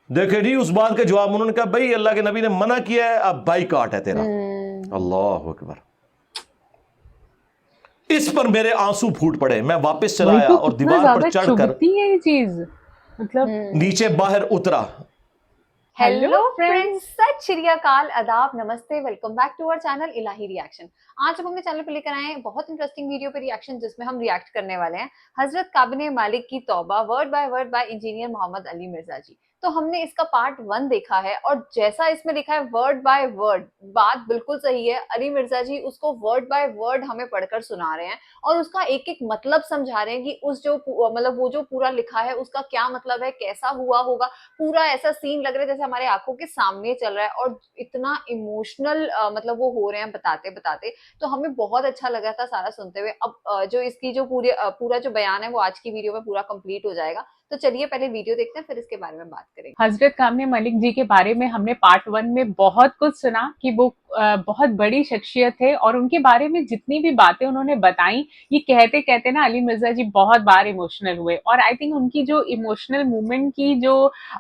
دیکھے جی اس بات کا جواب انہوں نے کہا بھائی اللہ کے نبی نے منع کیا ہے، اب بائیکاٹ ہے تیرا۔ اللہ اکبر، اس پر میرے آنسو پھوٹ پڑے، میں واپس چلا آیا اور دیوار پر چڑھ کر یہ چیز مطلب نیچے باہر اترا۔ ہیلو فرینڈز، ست شری اکال، آداب، نمستے، ویلکم بیک ٹو اور چینل الہی ریاکشن۔ آج ہم اپنے چینل پہ لے کر آئے ہیں بہت انٹرسٹنگ ویڈیو پہ ریاکشن، جس میں ہم ریاکٹ کرنے والے ہیں حضرت کعب مالک کی توبہ ورڈ بائی انجینئر محمد علی مرزا جی۔ تو ہم نے اس کا پارٹ 1 دیکھا ہے، اور جیسا اس میں لکھا ہے ورڈ بائی ورڈ، بات بالکل صحیح ہے۔ علی مرزا جی اس کو ورڈ بائی ورڈ ہمیں پڑھ کر سنا رہے ہیں اور اس کا ایک ایک مطلب سمجھا رہے ہیں کہ اس جو مطلب وہ جو پورا لکھا ہے اس کا کیا مطلب ہے، کیسا ہوا ہوگا۔ پورا ایسا سین لگ رہا ہے جیسے ہمارے آنکھوں کے سامنے چل رہا ہے، اور اتنا ایموشنل مطلب وہ ہو رہے ہیں بتاتے بتاتے، تو ہمیں بہت اچھا لگا تھا سارا سنتے ہوئے۔ اب جو اس کی جو پورا جو بیان ہے وہ آج کی ویڈیو میں پورا کمپلیٹ ہو جائے گا، تو چلیے پہلے ویڈیو دیکھتے ہیں، پھر اس کے بارے میں بات کریں گے۔ حضرت کعب ملک جی کے بارے میں ہم نے پارٹ 1 میں بہت کچھ سنا کہ وہ بہت بڑی شخصیت ہے، اور ان کے بارے میں جتنی بھی باتیں انہوں نے بتائیں، یہ کہتے کہتے نا علی مرزا جی بہت بار ایموشنل ہوئے، اور آئی تھنک ان کی جو ایموشنل مومنٹ کی جو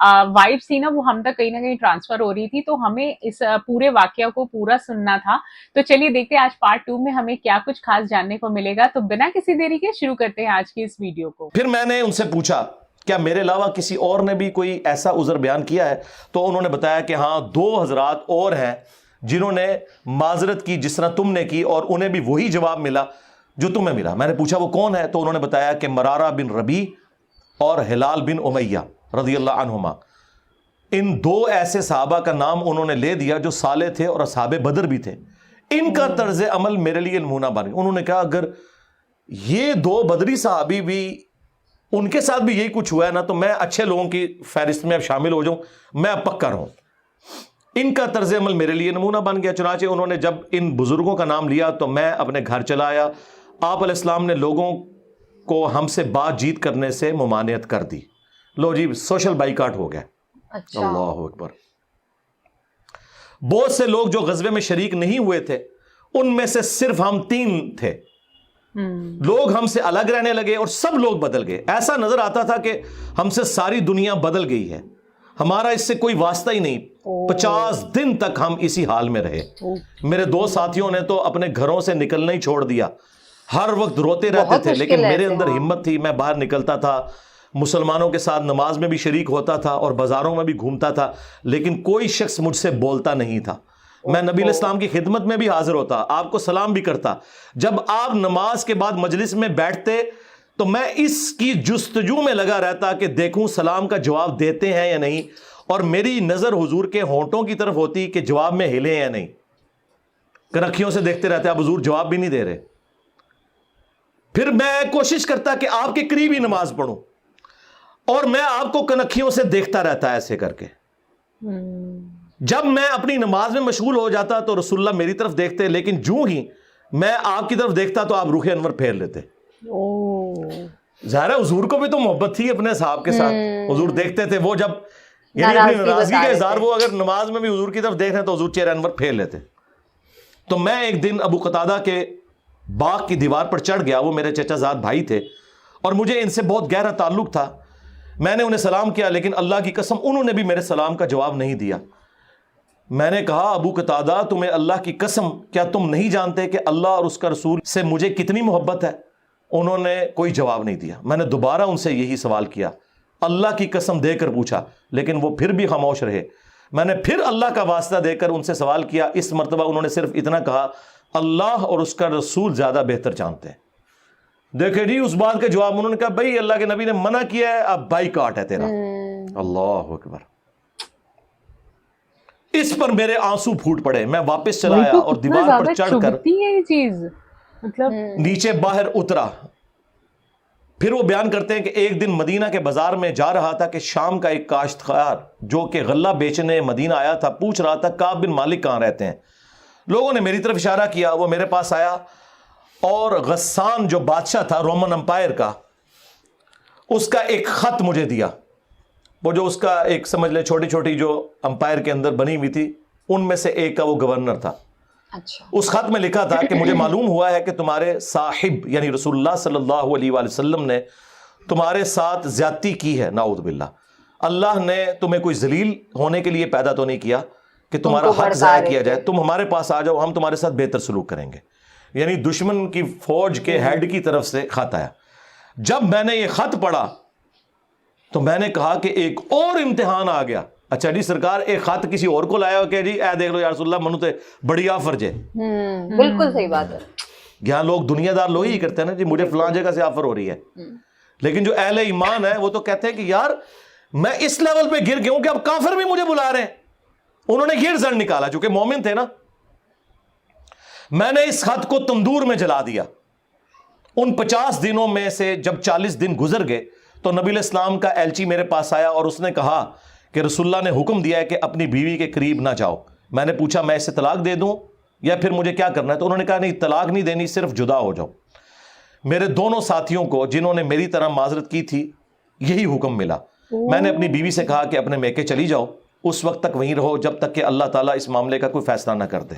وائبس تھی نا وہ ہم تک کہیں نہ کہیں ٹرانسفر ہو رہی تھی، تو ہمیں اس پورے واقعہ کو پورا سننا تھا۔ تو چلیے دیکھتے ہیں آج پارٹ 2 میں ہمیں کیا کچھ خاص جاننے کو ملے گا۔ تو بنا کسی دیری کے شروع کرتے ہیں آج کی اس ویڈیو کو۔ پھر میں نے ان سے پوچھا کیا میرے علاوہ کسی اور نے بھی کوئی ایسا عذر بیان کیا ہے؟ تو انہوں نے بتایا کہ ہاں 2 حضرات اور ہیں جنہوں نے معذرت کی جس طرح تم نے کی، اور انہیں بھی وہی جواب ملا جو تمہیں ملا۔ میں نے پوچھا وہ کون ہے؟ تو انہوں نے بتایا کہ مرارہ بن ربیع اور ہلال بن امیہ رضی اللہ عنہما۔ ان 2 ایسے صحابہ کا نام انہوں نے لے دیا جو صالح تھے اور اصحاب بدر بھی تھے۔ ان کا طرز عمل میرے لیے نمونہ بن گیا۔ انہوں نے کہا اگر یہ 2 بدری صحابی بھی، ان کے ساتھ بھی یہی کچھ ہوا ہے نا، تو میں اچھے لوگوں کی فہرست میں اب شامل ہو جاؤں، میں اب پکا رہوں۔ ان کا طرز عمل میرے لیے نمونہ بن گیا۔ چنانچہ انہوں نے جب ان بزرگوں کا نام لیا تو میں اپنے گھر چلا آیا۔ آپ علیہ السلام نے لوگوں کو ہم سے بات چیت کرنے سے ممانعت کر دی۔ لو جی سوشل بائیکاٹ ہو گیا۔ اچھا، اللہ اکبر۔ بہت سے لوگ جو غزوے میں شریک نہیں ہوئے تھے، ان میں سے صرف ہم 3 تھے۔ لوگ ہم سے الگ رہنے لگے اور سب لوگ بدل گئے۔ ایسا نظر آتا تھا کہ ہم سے ساری دنیا بدل گئی ہے، ہمارا اس سے کوئی واسطہ ہی نہیں۔ 50 دن تک ہم اسی حال میں رہے۔ میرے 2 ساتھیوں نے تو اپنے گھروں سے نکلنا ہی چھوڑ دیا، ہر وقت روتے رہتے تھے، لیکن میرے اندر ہمت تھی، میں باہر نکلتا تھا، مسلمانوں کے ساتھ نماز میں بھی شریک ہوتا تھا اور بازاروں میں بھی گھومتا تھا، لیکن کوئی شخص مجھ سے بولتا نہیں تھا۔ میں نبی علیہ السلام کی خدمت میں بھی حاضر ہوتا، آپ کو سلام بھی کرتا۔ جب آپ نماز کے بعد مجلس میں بیٹھتے تو میں اس کی جستجو میں لگا رہتا کہ دیکھوں سلام کا جواب دیتے ہیں یا نہیں، اور میری نظر حضور کے ہونٹوں کی طرف ہوتی کہ جواب میں ہلے یا نہیں۔ کنکھیوں سے دیکھتے رہتے، آپ حضور جواب بھی نہیں دے رہے۔ پھر میں کوشش کرتا کہ آپ کے قریب ہی نماز پڑھوں، اور میں آپ کو کنکھیوں سے دیکھتا رہتا ایسے کر کے۔ جب میں اپنی نماز میں مشغول ہو جاتا تو رسول اللہ میری طرف دیکھتے، لیکن جو ہی میں آپ کی طرف دیکھتا تو آپ رخ انور پھیر لیتے۔ ظاہر ہے حضور کو بھی تو محبت تھی اپنے صحاب کے ساتھ، حضور دیکھتے تھے، وہ جب یعنی اپنی ناراضگی کا اظہار وہ اگر نماز میں بھی حضور کی طرف دیکھ رہے تو حضور چہرہ انور پھیر لیتے۔ تو میں ایک دن ابو قتادہ کے باغ کی دیوار پر چڑھ گیا، وہ میرے چچا زاد بھائی تھے اور مجھے ان سے بہت گہرا تعلق تھا۔ میں نے انہیں سلام کیا، لیکن اللہ کی قسم انہوں نے بھی میرے سلام کا جواب نہیں دیا۔ میں نے کہا ابو قتادہ تمہیں اللہ کی قسم کیا تم نہیں جانتے کہ اللہ اور اس کا رسول سے مجھے کتنی محبت ہے؟ انہوں نے کوئی جواب نہیں دیا۔ میں نے دوبارہ ان سے یہی سوال کیا، اللہ کی قسم دے کر پوچھا، لیکن وہ پھر بھی خاموش رہے۔ میں نے پھر اللہ کا واسطہ دے کر ان سے سوال کیا، اس مرتبہ انہوں نے صرف اتنا کہا، اللہ اور اس کا رسول زیادہ بہتر جانتے ہیں۔ دیکھے جی اس بات کا جواب انہوں نے کہا بھائی اللہ کے نبی نے منع کیا ہے، اب بائیکاٹ ہے تیرا۔ اللہ اکبر۔ اس پر میرے آنسو پھوٹ پڑے، میں واپس چلا آیا اور دیوار پر چڑھ کر یہ چیز مطلب نیچے باہر اترا۔ پھر وہ بیان کرتے ہیں کہ ایک دن مدینہ کے بازار میں جا رہا تھا کہ شام کا ایک کاشتکار جو کہ غلہ بیچنے مدینہ آیا تھا پوچھ رہا تھا کعب بن مالک کہاں رہتے ہیں۔ لوگوں نے میری طرف اشارہ کیا، وہ میرے پاس آیا اور غسان جو بادشاہ تھا رومن امپائر کا، اس کا ایک خط مجھے دیا۔ وہ جو اس کا ایک سمجھ لے چھوٹی چھوٹی جو امپائر کے اندر بنی ہوئی تھی ان میں سے ایک کا وہ گورنر تھا۔ اچھا، اس خط میں لکھا تھا کہ مجھے معلوم ہوا ہے کہ تمہارے صاحب یعنی رسول اللہ صلی اللہ علیہ وآلہ وسلم نے تمہارے ساتھ زیادتی کی ہے، نعوذ باللہ۔ اللہ نے تمہیں کوئی ذلیل ہونے کے لیے پیدا تو نہیں کیا کہ تمہارا حق ضائع کیا جائے, تم ہمارے پاس آ جاؤ, ہم تمہارے ساتھ بہتر سلوک کریں گے. یعنی دشمن کی فوج کے ہیڈ کی طرف سے خط آیا. جب میں نے یہ خط پڑھا تو میں نے کہا کہ ایک اور امتحان آ گیا. اچھا جی سرکار, ایک خط کسی اور کو لایا کہ جی اے دیکھ لو یا رسول اللہ منو تے بڑی آفر جے. بالکل صحیح بات ہے. یہاں لوگ دنیا دار لوگ ہی کرتے ہیں نا جی, مجھے فلاں جگہ سے آفر ہو رہی ہے. لیکن جو اہل ایمان ہے وہ تو کہتے ہیں کہ یار میں اس لیول پہ گر گیا ہوں کہ اب کافر بھی مجھے بلا رہے ہیں. انہوں نے یہ رزلٹ نکالا, چونکہ مومن تھے نا. میں نے اس خط کو تندور میں جلا دیا. ان 50 دنوں میں سے جب 40 دن گزر گئے تو نبی علیہ السلام کا ایلچی میرے پاس آیا اور اس نے کہا کہ رسول اللہ نے حکم دیا ہے کہ اپنی بیوی کے قریب نہ جاؤ. میں نے پوچھا میں اسے طلاق دے دوں یا پھر مجھے کیا کرنا ہے؟ تو انہوں نے کہا نہیں, طلاق نہیں دینی, صرف جدا ہو جاؤ. میرے دونوں ساتھیوں کو جنہوں نے میری طرح معذرت کی تھی یہی حکم ملا. میں نے اپنی بیوی سے کہا کہ اپنے میکے چلی جاؤ, اس وقت تک وہیں رہو جب تک کہ اللہ تعالیٰ اس معاملے کا کوئی فیصلہ نہ کر دے.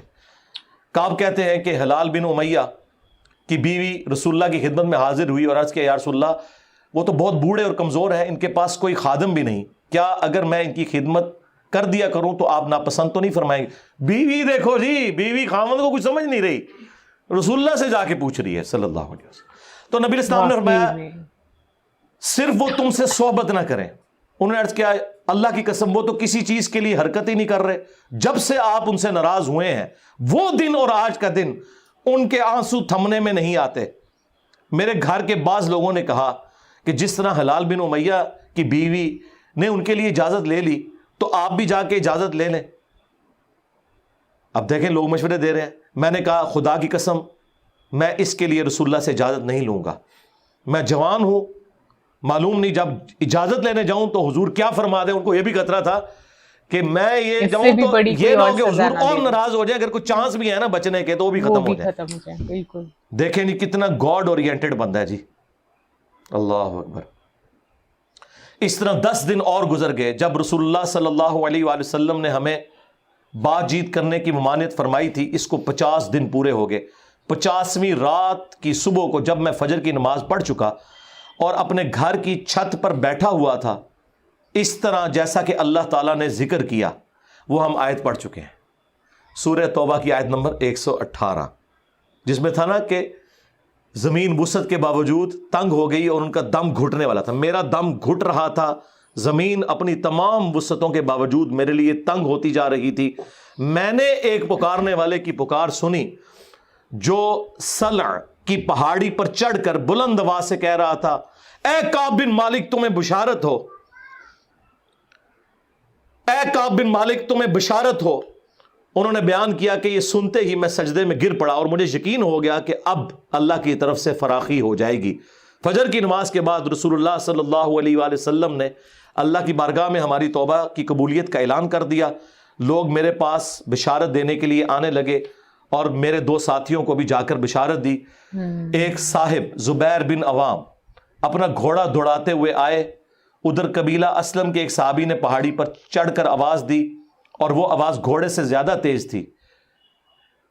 کعب کہتے ہیں کہ ہلال بن امیہ کی بیوی رسول اللہ کی خدمت میں حاضر ہوئی اور عرض کیا یا رسول اللہ وہ تو بہت بوڑھے اور کمزور ہیں, ان کے پاس کوئی خادم بھی نہیں, کیا اگر میں ان کی خدمت کر دیا کروں تو آپ ناپسند تو نہیں فرمائیں گے؟ بیوی دیکھو جی, بیوی خامد کو کچھ سمجھ نہیں رہی, رسول اللہ سے جا کے پوچھ رہی ہے صلی اللہ علیہ وسلم. تو نبی الاسلام نے فرمایا صرف وہ تم سے صحبت نہ کریں. انہوں نے عرض کیا اللہ کی قسم وہ تو کسی چیز کے لیے حرکت ہی نہیں کر رہے. جب سے آپ ان سے ناراض ہوئے ہیں وہ دن اور آج کا دن ان کے آنسو تھمنے میں نہیں آتے. میرے گھر کے بعض لوگوں نے کہا کہ جس طرح ہلال بن امیہ کی بیوی نے ان کے لیے اجازت لے لی تو آپ بھی جا کے اجازت لے لیں. اب دیکھیں لوگ مشورے دے رہے ہیں. میں نے کہا خدا کی قسم میں اس کے لیے رسول اللہ سے اجازت نہیں لوں گا. میں جوان ہوں, معلوم نہیں جب اجازت لینے جاؤں تو حضور کیا فرما دیں. ان کو یہ بھی خطرہ تھا کہ میں یہ جاؤں تو یہ نہ ہو کہ حضور اور ناراض ہو جائے, اگر کوئی چانس بھی ہے نا بچنے کے تو وہ بھی ختم ہو جائے. بالکل دیکھیں نہیں کتنا گاڈ اورینٹڈ بندہ ہے جی, اللہ اکبر. اس طرح 10 دن اور گزر گئے. جب رسول اللہ صلی اللہ علیہ وآلہ وسلم نے ہمیں بات چیت کرنے کی ممانعت فرمائی تھی, اس کو 50 دن پورے ہو گئے. 50ویں رات کی صبح کو جب میں فجر کی نماز پڑھ چکا اور اپنے گھر کی چھت پر بیٹھا ہوا تھا, اس طرح جیسا کہ اللہ تعالیٰ نے ذکر کیا وہ ہم آیت پڑھ چکے ہیں, سورہ توبہ کی آیت نمبر 118, جس میں تھا نا کہ زمین وسعت کے باوجود تنگ ہو گئی اور ان کا دم گھٹنے والا تھا. میرا دم گھٹ رہا تھا, زمین اپنی تمام وسعتوں کے باوجود میرے لیے تنگ ہوتی جا رہی تھی. میں نے ایک پکارنے والے کی پکار سنی جو سلع کی پہاڑی پر چڑھ کر بلند آواز سے کہہ رہا تھا اے کعب بن مالک تمہیں بشارت ہو, اے کعب بن مالک تمہیں بشارت ہو. انہوں نے بیان کیا کہ یہ سنتے ہی میں سجدے میں گر پڑا اور مجھے یقین ہو گیا کہ اب اللہ کی طرف سے فراخی ہو جائے گی. فجر کی نماز کے بعد رسول اللہ صلی اللہ علیہ وآلہ وسلم نے اللہ کی بارگاہ میں ہماری توبہ کی قبولیت کا اعلان کر دیا. لوگ میرے پاس بشارت دینے کے لیے آنے لگے اور میرے 2 ساتھیوں کو بھی جا کر بشارت دی. ایک صاحب زبیر بن عوام اپنا گھوڑا دوڑاتے ہوئے آئے. ادھر قبیلہ اسلم کے ایک صحابی نے پہاڑی پر چڑھ کر آواز دی اور وہ آواز گھوڑے سے زیادہ تیز تھی.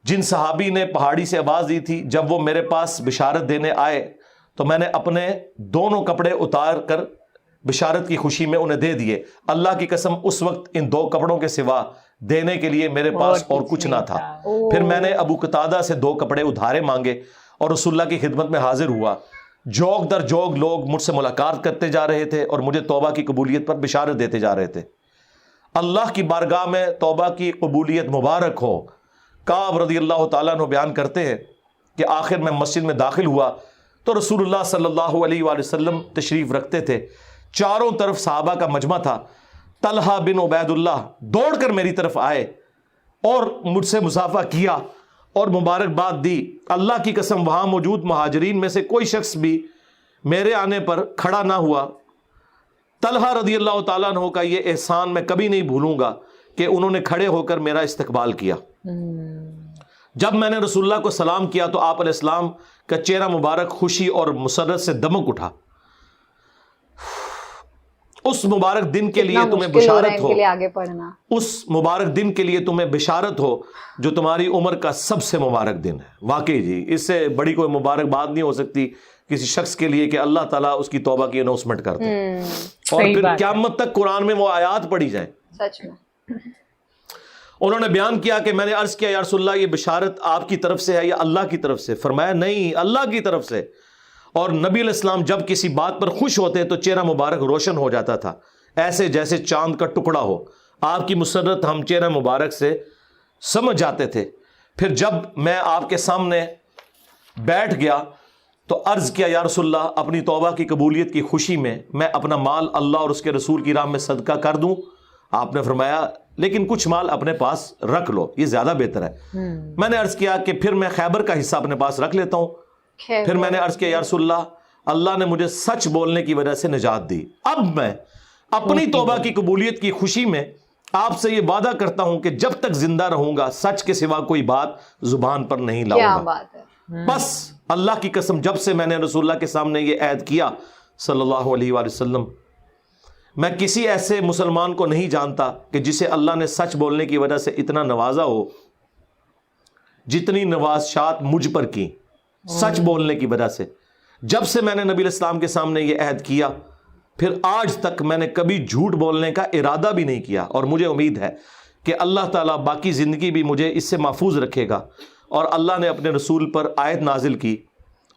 جن صحابی نے پہاڑی سے آواز دی تھی جب وہ میرے پاس بشارت دینے آئے تو میں نے اپنے دونوں کپڑے اتار کر بشارت کی خوشی میں انہیں دے دیے. اللہ کی قسم اس وقت ان 2 کپڑوں کے سوا دینے کے لیے میرے پاس اور کچھ نہ تھا. پھر میں نے ابو قتادہ سے 2 کپڑے ادھارے مانگے اور رسول اللہ کی خدمت میں حاضر ہوا. جوگ در جوگ لوگ مجھ سے ملاقات کرتے جا رہے تھے اور مجھے توبہ کی قبولیت پر بشارت دیتے جا رہے تھے. اللہ کی بارگاہ میں توبہ کی قبولیت مبارک ہو. کعب رضی اللہ تعالیٰ عنہ بیان کرتے ہیں کہ آخر میں مسجد میں داخل ہوا تو رسول اللہ صلی اللہ علیہ وآلہ وسلم تشریف رکھتے تھے. چاروں طرف صحابہ کا مجمع تھا. طلحہ بن عبید اللہ دوڑ کر میری طرف آئے اور مجھ سے مصافحہ کیا اور مبارکباد دی. اللہ کی قسم وہاں موجود مہاجرین میں سے کوئی شخص بھی میرے آنے پر کھڑا نہ ہوا. طلحہ رضی اللہ تعالیٰ عنہ کا یہ احسان میں کبھی نہیں بھولوں گا کہ انہوں نے کھڑے ہو کر میرا استقبال کیا. جب میں نے رسول اللہ کو سلام کیا تو آپ علیہ السلام کا چہرہ مبارک خوشی اور مسرت سے دمک اٹھا. اس مبارک دن کے لیے تمہیں بشارت ہو, اس مبارک دن کے لیے تمہیں بشارت ہو جو تمہاری عمر کا سب سے مبارک دن ہے. واقعی جی اس سے بڑی کوئی مبارک بات نہیں ہو سکتی کسی شخص کے لیے کہ اللہ تعالیٰ اس کی توبہ کی اناؤنسمنٹ کرتے ہیں اور صحیح پھر بات ہے۔ قیامت تک قرآن میں وہ آیات پڑھی جائیں۔ سچ میں انہوں نے بیان کیا کہ میں نے عرض کیا یا رسول اللہ یہ بشارت آپ کی طرف سے ہے یا اللہ کی طرف سے؟ فرمایا نہیں، اللہ کی طرف سے۔ اور نبی علیہ السلام جب کسی بات پر خوش ہوتے تو چہرہ مبارک روشن ہو جاتا تھا، ایسے جیسے چاند کا ٹکڑا ہو۔ آپ کی مسرت ہم چہرہ مبارک سے سمجھ جاتے تھے۔ پھر جب میں آپ کے سامنے بیٹھ گیا تو عرض کیا یا رسول اللہ اپنی توبہ کی قبولیت کی خوشی میں اپنا مال اللہ اور اس کے رسول کی راہ میں صدقہ کر دوں؟ آپ نے فرمایا لیکن کچھ مال اپنے پاس رکھ لو، یہ زیادہ بہتر ہے۔ میں نے عرض کیا کہ پھر میں خیبر کا حصہ اپنے پاس رکھ لیتا ہوں۔ پھر میں نے عرض کیا یا رسول اللہ اللہ نے مجھے سچ بولنے کی وجہ سے نجات دی، اب میں اپنی توبہ کی قبولیت کی خوشی میں آپ سے یہ وعدہ کرتا ہوں کہ جب تک زندہ رہوں گا سچ کے سوا کوئی بات زبان پر نہیں لاؤں کیا گا۔ بات ہے، بس اللہ کی قسم جب سے میں نے رسول اللہ کے سامنے یہ عہد کیا صلی اللہ علیہ وآلہ وسلم، میں کسی ایسے مسلمان کو نہیں جانتا کہ جسے اللہ نے سچ بولنے کی وجہ سے اتنا نوازا ہو جتنی نوازشات مجھ پر کی سچ بولنے کی وجہ سے۔ جب سے میں نے نبی علیہ السلام کے سامنے یہ عہد کیا پھر آج تک میں نے کبھی جھوٹ بولنے کا ارادہ بھی نہیں کیا، اور مجھے امید ہے کہ اللہ تعالیٰ باقی زندگی بھی مجھے اس سے محفوظ رکھے گا۔ اور اللہ نے اپنے رسول پر آیت نازل کی،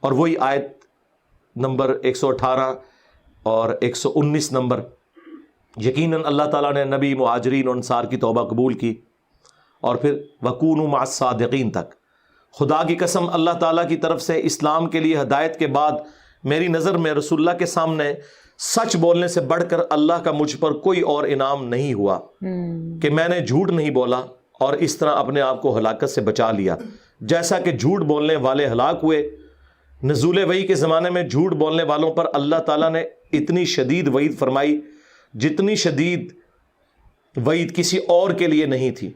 اور وہی آیت نمبر 118 اور 119 نمبر، یقیناً اللہ تعالیٰ نے نبی، مہاجرین اور انصار کی توبہ قبول کی، اور پھر وَكُونُوا مَعَ الصَّادِقِينَ تک۔ خدا کی قسم اللہ تعالیٰ کی طرف سے اسلام کے لیے ہدایت کے بعد میری نظر میں رسول اللہ کے سامنے سچ بولنے سے بڑھ کر اللہ کا مجھ پر کوئی اور انعام نہیں ہوا کہ میں نے جھوٹ نہیں بولا اور اس طرح اپنے آپ کو ہلاکت سے بچا لیا۔ جیسا کہ جھوٹ بولنے والے ہلاک ہوئے، نزول وحی کے زمانے میں جھوٹ بولنے والوں پر اللہ تعالیٰ نے اتنی شدید وعید فرمائی جتنی شدید وعید کسی اور کے لیے نہیں تھی۔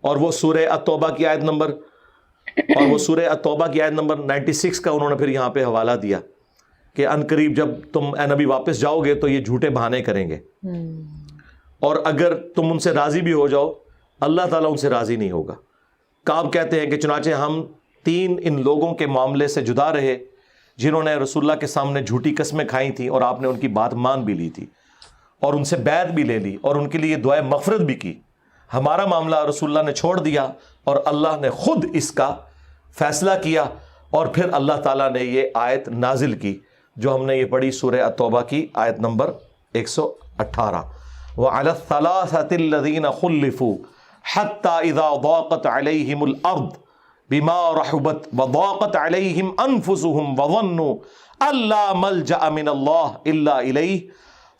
اور وہ سورہ التوبہ کی آیت نمبر 96 کا انہوں نے پھر یہاں پہ حوالہ دیا کہ عنقریب جب تم اے نبی واپس جاؤ گے تو یہ جھوٹے بہانے کریں گے، اور اگر تم ان سے راضی بھی ہو جاؤ اللہ تعالیٰ ان سے راضی نہیں ہوگا۔ کعب کہتے ہیں کہ چنانچہ ہم 3 ان لوگوں کے معاملے سے جدا رہے جنہوں نے رسول اللہ کے سامنے جھوٹی قسمیں کھائی تھیں اور آپ نے ان کی بات مان بھی لی تھی اور ان سے بیعت بھی لے لی اور ان کے لیے دعائے مغفرت بھی کی۔ ہمارا معاملہ رسول اللہ نے چھوڑ دیا اور اللہ نے خود اس کا فیصلہ کیا، اور پھر اللہ تعالیٰ نے یہ آیت نازل کی جو ہم نے یہ پڑھی سورہ التوبہ کی آیت نمبر 118، وَعَلَى الثَّلَاثَةِ الَّذِينَ خُلِّفُوا حَتَّى إِذَا ضَاقَتْ عَلَيْهِمُ الْأَرْضُ بِمَا رَحُبَتْ وَضَاقَتْ عَلَيْهِمْ أَنفُسُهُمْ وَظَنُّوا أَن لَّا مَلْجَأَ مِنَ اللَّهِ إِلَّا إِلَيْهِ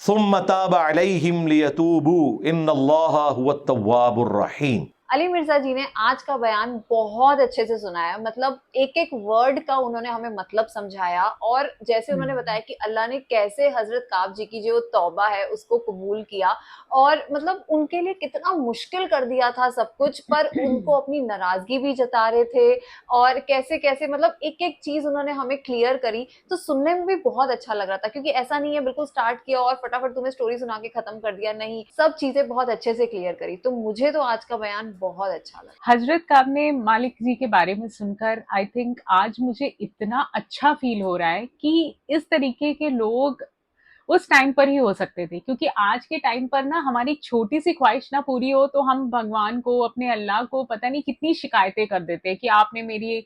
ثُمَّ تَابَ عَلَيْهِمْ لِيَتُوبُوا إِنَّ اللَّهَ هُوَ التَّوَّابُ الرَّحِيمُ۔ علی مرزا جی نے آج کا بیان بہت اچھے سے سنایا، مطلب ایک ایک ورڈ کا انہوں نے ہمیں مطلب سمجھایا، اور جیسے انہوں نے بتایا کہ اللہ نے کیسے حضرت کعب جی کی جو توبہ ہے اس کو قبول کیا، اور مطلب ان کے لیے کتنا مشکل کر دیا تھا سب کچھ، پر ان کو اپنی ناراضگی بھی جتا رہے تھے، اور کیسے کیسے مطلب ایک ایک چیز انہوں نے ہمیں کلیئر کری، تو سننے میں بھی بہت اچھا لگ رہا تھا، کیونکہ ایسا نہیں ہے بالکل سٹارٹ کیا اور فٹافٹ تمہیں سٹوری سنا کے ختم کر دیا، نہیں، سب چیزیں بہت اچھے سے کلیئر کری۔ تو مجھے تو آج کا بیان بہت اچھا لگا۔ حضرت کعب نے مالک جی کے بارے میں سن کر آئی تھنک آج مجھے اتنا اچھا فیل ہو رہا ہے کہ اس طریقے کے لوگ اس ٹائم پر ہی ہو سکتے تھے، کیونکہ آج کے ٹائم پر نا ہماری چھوٹی سی خواہش نہ پوری ہو تو ہم بھگوان کو، اپنے اللہ کو پتہ نہیں کتنی شکایتیں کر دیتے کہ آپ نے میری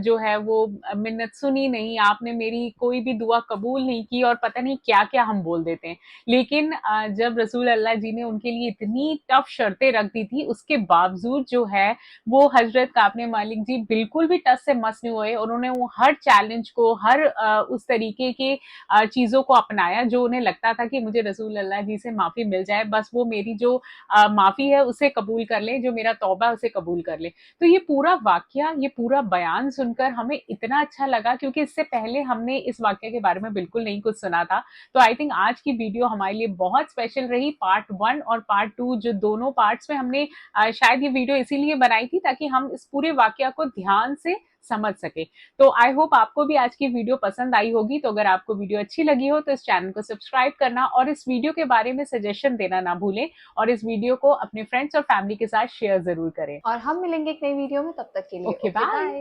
جو ہے وہ منت سنی نہیں، آپ نے میری کوئی بھی دعا قبول نہیں کی، اور پتہ نہیں کیا کیا ہم بول دیتے ہیں۔ لیکن جب رسول اللہ جی نے ان کے لیے اتنی ٹف شرطیں رکھ دی تھی، اس کے باوجود جو ہے وہ حضرت کعب مالک جی بالکل بھی ٹس سے مس نہیں ہوئے، انہوں نے وہ ہر چیلنج کو، ہر اس طریقے کے چیزوں کو اپنایا جو انہیں لگتا تھا کہ مجھے رسول اللہ جی سے معافی مل جائے، بس وہ میری جو معافی ہے اسے قبول کر لیں، جو میرا توبہ ہے اسے قبول کر لیں۔ تو یہ پورا واقعہ، یہ پورا بیان سن کر ہمیں اتنا اچھا لگا، کیونکہ اس سے پہلے ہم نے اس واقعے کے بارے میں بالکل نہیں کچھ سنا تھا۔ تو آئی تھنک آج کی ویڈیو ہمارے لیے بہت اسپیشل رہی، پارٹ 1 اور پارٹ 2 جو دونوں پارٹس میں ہم نے شاید یہ ویڈیو اسی لیے بنائی تھی تاکہ ہم اس پورے واقعہ کو دھیان سے سمجھ سکے۔ تو آئی ہوپ آپ کو بھی آج کی ویڈیو پسند آئی ہوگی۔ تو اگر آپ کو ویڈیو اچھی لگی ہو تو اس چینل کو سبسکرائب کرنا اور اس ویڈیو کے بارے میں سجیشن دینا نہ بھولیں، اور اس ویڈیو کو اپنے فرینڈس اور فیملی کے ساتھ شیئر ضرور کریں۔ اور ہم ملیں گے ایک نئی ویڈیو میں، تب تک کے لیے اوکے، بائے۔